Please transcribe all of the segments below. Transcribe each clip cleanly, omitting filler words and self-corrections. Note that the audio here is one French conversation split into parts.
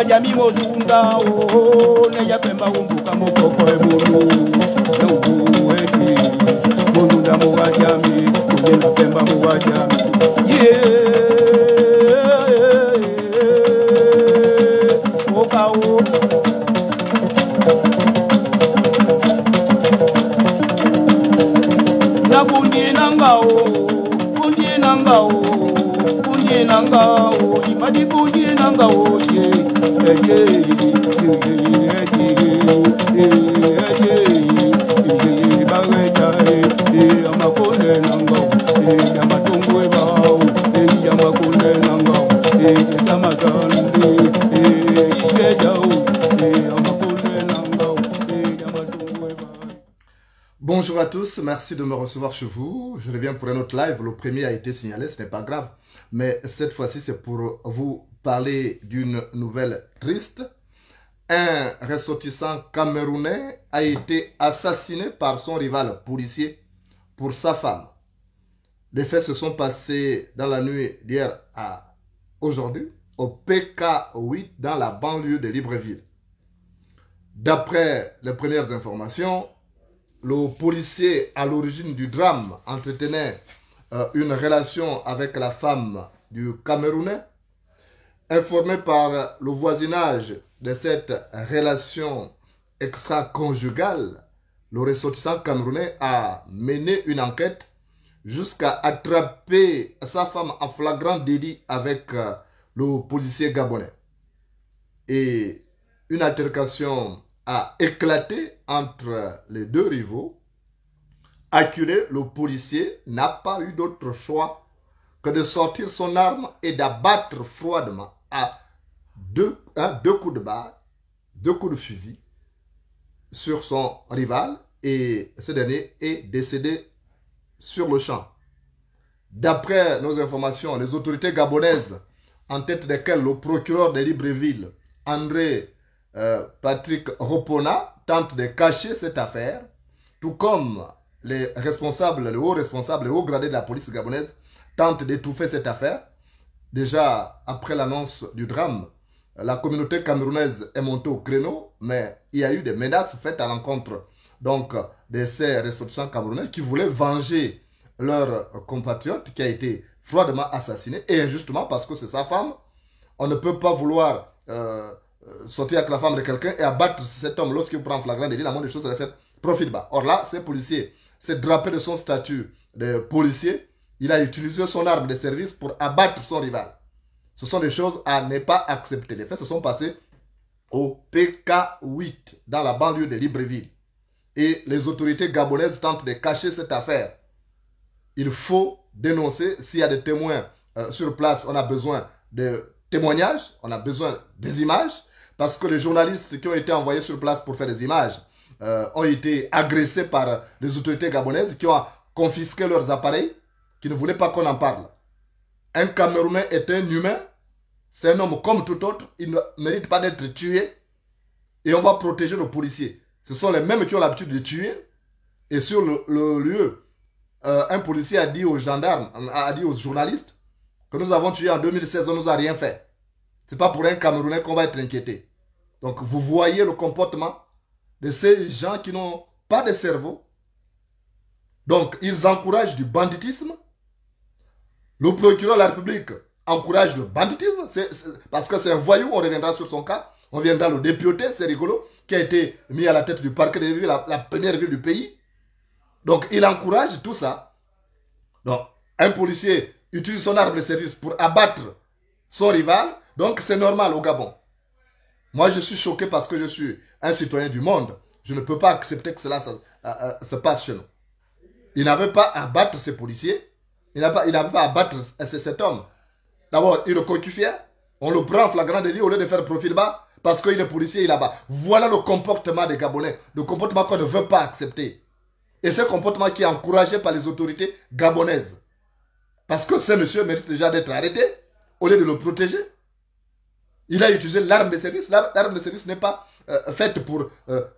Yami mozunda o ne ya pemba umbuka mokoko ebulu no eti mozunda mowajami kujela pemba mowajami okao na bundi nangao imadi kundi nangao Bonjour à tous, merci de me recevoir chez vous. Je reviens pour un autre live. Le premier a été signalé, ce n'est pas grave. Mais cette fois-ci, c'est pour vous parler d'une nouvelle triste. Un ressortissant camerounais a été assassiné par son rival policier pour sa femme. Les faits se sont passés dans la nuit d'hier à aujourd'hui, au PK8 dans la banlieue de Libreville. D'après les premières informations, le policier à l'origine du drame entretenait une relation avec la femme du Camerounais. Informé par le voisinage de cette relation extra-conjugale, le ressortissant camerounais a mené une enquête jusqu'à attraper sa femme en flagrant délit avec le policier gabonais. Et une altercation a éclaté entre les deux rivaux. Acculé, le policier n'a pas eu d'autre choix que de sortir son arme et d'abattre froidement à deux coups de balle, 2 coups de fusil sur son rival, et ce dernier est décédé sur le champ. D'après nos informations, les autorités gabonaises, en tête desquelles le procureur de Libreville, André Patrick Ropona, tentent de cacher cette affaire, tout comme les hauts responsables, les hauts gradés de la police gabonaise tentent d'étouffer cette affaire. Déjà, après l'annonce du drame, la communauté camerounaise est montée au créneau, mais il y a eu des menaces faites à l'encontre donc de ces ressortissants camerounais qui voulaient venger leur compatriote qui a été froidement assassiné, et injustement parce que c'est sa femme. On ne peut pas vouloir sortir avec la femme de quelqu'un et abattre cet homme lorsqu'il prend flagrant délit. La moindre des choses, c'est de faire profit bas. Or là, ce policier s'est drapé de son statut de policier. Il a utilisé son arme de service pour abattre son rival. Ce sont des choses à ne pas accepter. Les faits se sont passés au PK8, dans la banlieue de Libreville. Et les autorités gabonaises tentent de cacher cette affaire. Il faut dénoncer. S'il y a des témoins sur place, on a besoin de témoignages, on a besoin des images, parce que les journalistes qui ont été envoyés sur place pour faire des images ont été agressés par les autorités gabonaises qui ont confisqué leurs appareils, qui ne voulaient pas qu'on en parle. Un Camerounais est un humain, c'est un homme comme tout autre, il ne mérite pas d'être tué et on va protéger nos policiers. Ce sont les mêmes qui ont l'habitude de tuer et sur le lieu, un policier a dit aux gendarmes, a dit aux journalistes que nous avons tué en 2016, on ne nous a rien fait. Ce n'est pas pour un Camerounais qu'on va être inquiété. Donc vous voyez le comportement de ces gens qui n'ont pas de cerveau. Donc ils encouragent du banditisme. Le procureur de la République encourage le banditisme. Parce que c'est un voyou, on reviendra sur son cas. On viendra le député, c'est rigolo, qui a été mis à la tête du parquet de ville, la première ville du pays. Donc il encourage tout ça. Donc un policier utilise son arme de service pour abattre son rival. Donc c'est normal au Gabon. Moi je suis choqué parce que je suis un citoyen du monde. Je ne peux pas accepter que cela se passe chez nous. Il n'avait pas à abattre ces policiers. Il n'avait pas à abattre cet homme. D'abord, il le coquifiait. On le prend en flagrant délit au lieu de faire profil bas parce qu'il est policier, il abat. Voilà le comportement des Gabonais. Le comportement qu'on ne veut pas accepter. Et ce comportement qui est encouragé par les autorités gabonaises. Parce que ce monsieur mérite déjà d'être arrêté au lieu de le protéger. Il a utilisé l'arme de service. L'arme de service n'est pas faite pour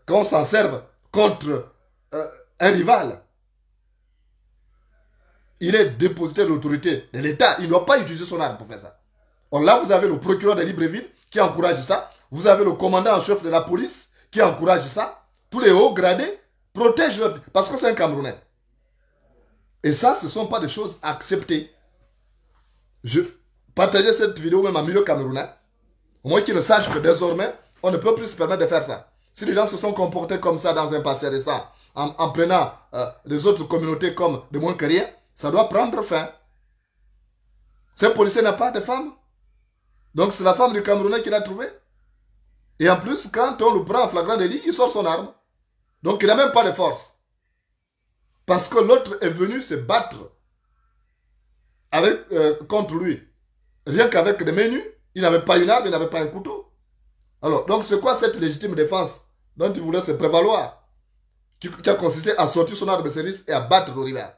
qu'on s'en serve contre un rival. Il est dépositaire de l'autorité de l'État. Il ne doit pas utiliser son arme pour faire ça. Or là, vous avez le procureur de Libreville qui encourage ça. Vous avez le commandant en chef de la police qui encourage ça. Tous les hauts gradés protègent leur... Parce que c'est un Camerounais. Et ça, ce ne sont pas des choses acceptées. Je partageais cette vidéo même en milieu camerounais. Au moins qu'ils ne sachent que désormais, on ne peut plus se permettre de faire ça. Si les gens se sont comportés comme ça dans un passé récent, en prenant les autres communautés comme de moins que rien, ça doit prendre fin. Ce policier n'a pas de femme. Donc c'est la femme du Camerounais qui l'a trouvé. Et en plus, quand on le prend en flagrant délit, il sort son arme. Donc il n'a même pas de force. Parce que l'autre est venu se battre contre lui. Rien qu'avec des menus, il n'avait pas une arme, il n'avait pas un couteau. Alors, donc c'est quoi cette légitime défense dont il voulait se prévaloir, qui a consisté à sortir son arme de service et à battre le rival?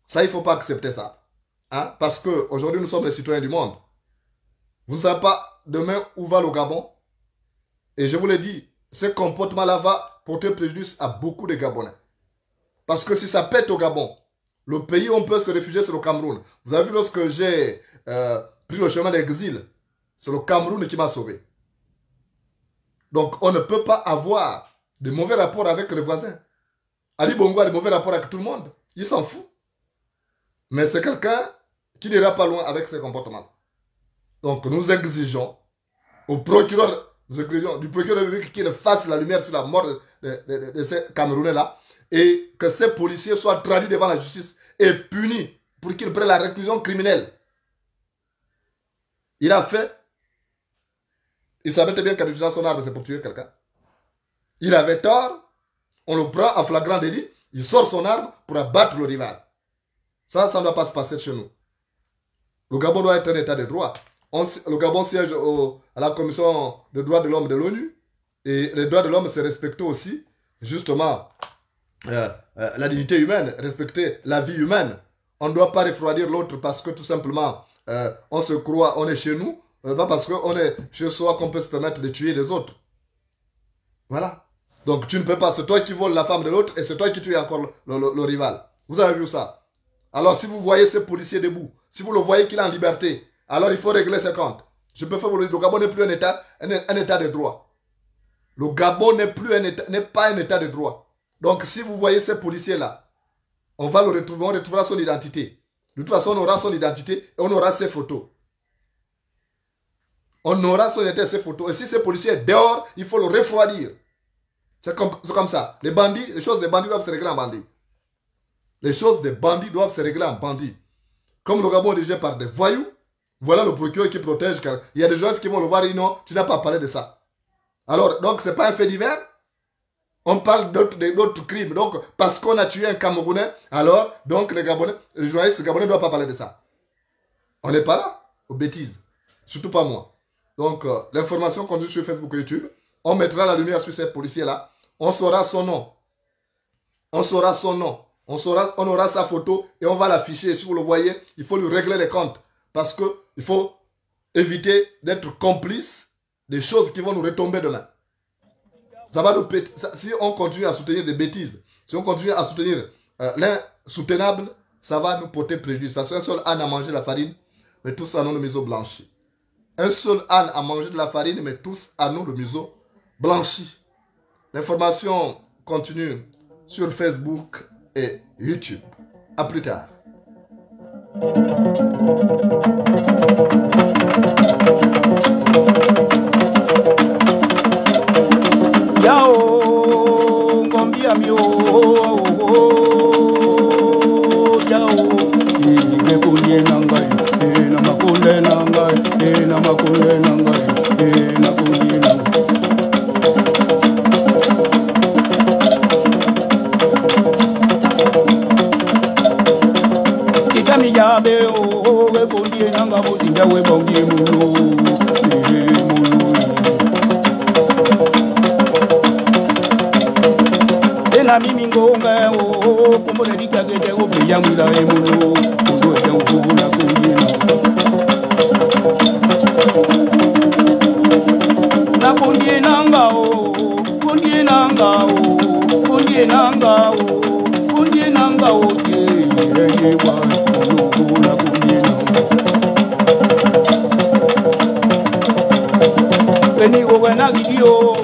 Ça, il ne faut pas accepter ça. Hein? Parce qu'aujourd'hui, nous sommes les citoyens du monde. Vous ne savez pas demain où va le Gabon. Et je vous l'ai dit, ce comportement-là va porter préjudice à beaucoup de Gabonais. Parce que si ça pète au Gabon, le pays où on peut se réfugier, c'est le Cameroun. Vous avez vu, lorsque j'ai pris le chemin d'exil, c'est le Cameroun qui m'a sauvé. Donc, on ne peut pas avoir de mauvais rapports avec les voisins. Ali Bongo a de mauvais rapports avec tout le monde. Il s'en fout. Mais c'est quelqu'un qui n'ira pas loin avec ses comportements. Donc nous exigeons au procureur, du procureur de la République qu'il fasse la lumière sur la mort de ces Camerounais-là et que ces policiers soient traduits devant la justice et punis pour qu'ils prennent la réclusion criminelle. Il a fait, il savait très bien qu'en utilisant son arme, c'est pour tuer quelqu'un. Il avait tort, on le prend en flagrant délit, il sort son arme pour abattre le rival. Ça ne doit pas se passer chez nous. Le Gabon doit être un état de droit. Le Gabon siège à la commission des droits de l'homme de l'ONU. Et les droits de l'homme, c'est respecter aussi, justement, la dignité humaine, respecter la vie humaine. On ne doit pas refroidir l'autre parce que tout simplement, on se croit, on est chez nous. Pas parce qu'on est chez soi qu'on peut se permettre de tuer les autres. Voilà. Donc tu ne peux pas, c'est toi qui voles la femme de l'autre et c'est toi qui tues encore le rival. Vous avez vu ça? Alors si vous voyez ce policier debout, si vous le voyez qu'il est en liberté, alors il faut régler ses comptes. Je peux faire vous le dire, le Gabon n'est plus un état de droit. Le Gabon n'est pas un état de droit. Donc si vous voyez ce policier-là, on va le retrouver, on retrouvera son identité. De toute façon, on aura son identité et on aura ses photos. On aura son identité et ses photos. Et si ce policier est dehors, il faut le refroidir. C'est comme ça. Les bandits, les choses des bandits doivent se régler en bandits. Les choses des bandits doivent se régler en bandits. Comme le Gabon est dirigé par des voyous, voilà le procureur qui protège. Il y a des gens qui vont le voir et disent non, tu n'as pas parlé de ça. Alors, donc, ce n'est pas un fait divers. On parle d'autres crimes. Donc, parce qu'on a tué un Camerounais, alors, donc, les journalistes gabonais ne doivent pas parler de ça. On n'est pas là aux bêtises. Surtout pas moi. Donc, l'information continue sur Facebook et YouTube. On mettra la lumière sur ces policiers-là. On saura son nom. On saura son nom. On aura sa photo et on va l'afficher. Si vous le voyez, il faut lui régler les comptes. Parce qu'il faut éviter d'être complice des choses qui vont nous retomber demain. Ça va nous péter. Si on continue à soutenir des bêtises, si on continue à soutenir l'insoutenable, ça va nous porter préjudice. Parce qu'un seul âne a mangé la farine, mais tous en ont le museau blanchi. Un seul âne a mangé de la farine, mais tous en ont le museau blanchi. L'information continue sur Facebook et YouTube. À plus tard. Yao, ngombia mio, yao, ngekunye nangai, na makunde nangai, na makunde nangai, na kunye nangai. Itami yabe o, ngekunye nanga mutinja we bongi mulu, na mimi ngonga o kumole dikagete o biya mwila emunu ndo ya ukuna kunyina na kunyina ngao kunyina ngao kunyina ngao kunyina ngao ye wa ukuna kunyina weni o wana gidio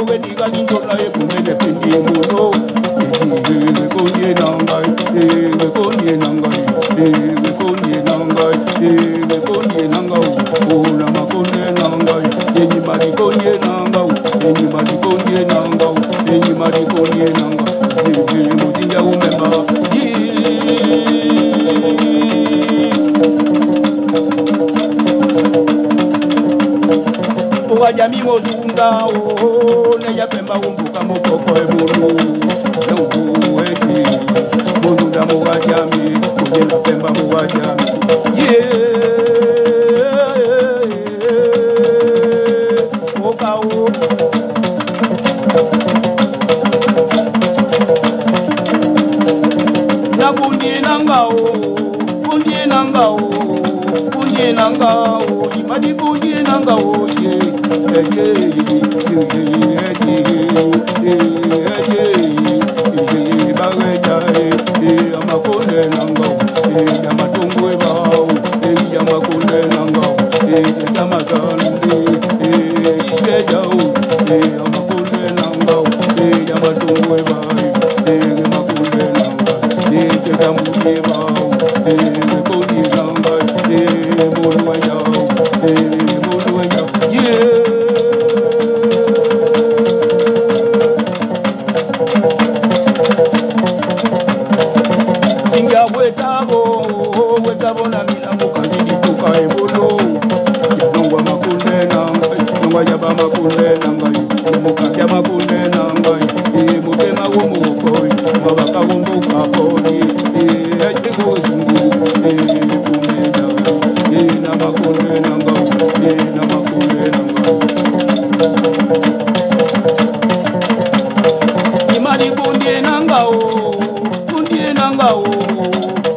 weni galinjo na e kumele pendi muno konye nangai konye nangai konye nangai konye nangau ona makonye nangai enyi mari konye nangau enyi mari konye nangau enyi mari konye nangai mutinja umemba Wajami mozunda o ne ya pemba umbuka mokoko ebulu no eti mozunda mo wajami kuje na pemba mo wajami okao na kundi nangao kundi nangao kundi nangao imadi kundi nangao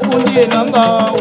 Kundi nangao